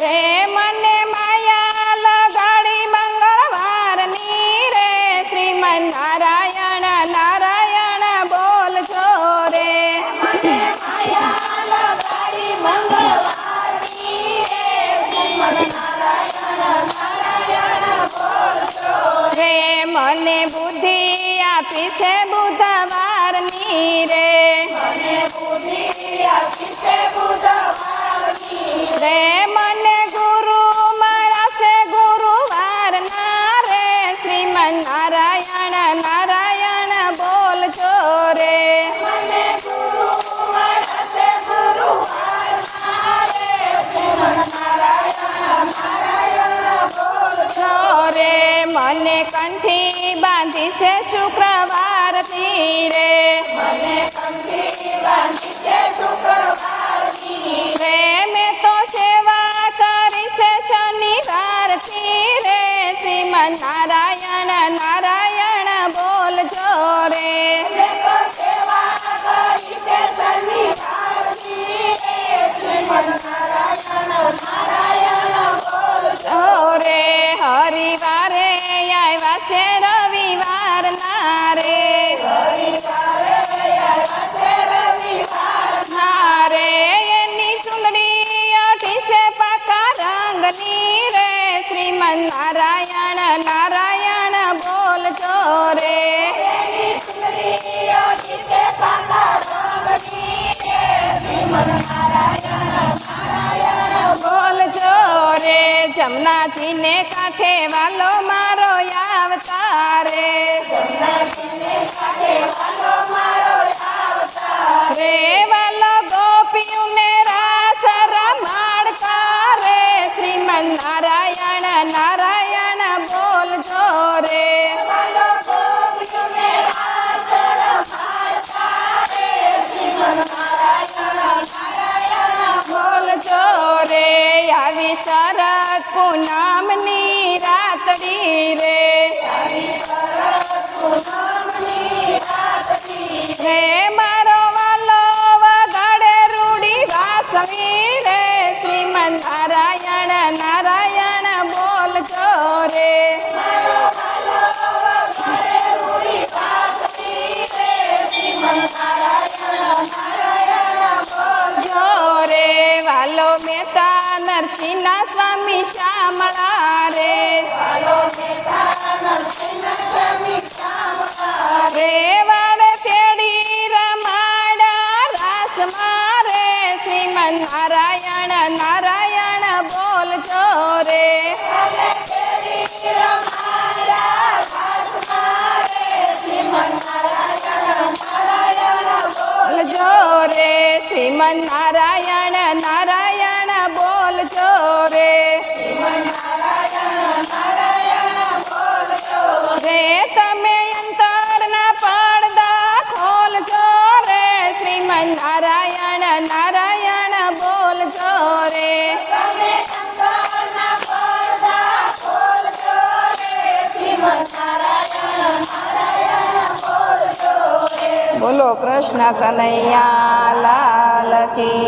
રે મને માયા લગાડી મંગળવારની રે શ્રીમન નારાયણ નારાયણ બોલજો રે રે મને બુદ્ધિ આપી છે બુધવારની રે રે મને ગુરુ મળ્યા છે ગુરુવારના રે શ્રીમન નારાયણ નારાયણ બોલજો રે રે મને કંઠી બાંધી છે શુક્રવારથી રે રે મેં તો સેવા કરી છે શનિવારથી રે શ્રીમન નારાયણ નારાયણ બોલજો રે રે હરિવારે આવ્યા છે રવિવારના રે રે એની સુંદરી અઠી છે પાકા રંગની રે શ્રીમન નારાયણ નારાયણ બોલજો રે બોલજો રે જમનાજીને કાંઠે વાલો મારો આવતા રે રે વાલો ગોપીઓને રાસ રમાડતા રે શ્રીમન નારાયણ નારાયણ બોલજો રે બોલજો રે આવી શરદ પૂનમની રાતડી રે રે મારો વાલો વગાડે રૂડી વાસવી રે શ્રીમન નારાયણ નારાયણ બોલજો રે રે વાલો મેતા નરસિંહના સ્વામી શામળા રે રે વાળે તેડી રમાડા રાસમાં રે શ્રીમન નારાયણ નારાયણ બોલજો રે બોલજો રે શ્રીમન નારાયણ નારાયણ બોલજો રે રે તમે અંતરના પડદા ખોલજો રે શ્રીમન નારાયણ નારાયણ બોલજો રે બોલો કૃષ્ણ કનૈયા લાલ કી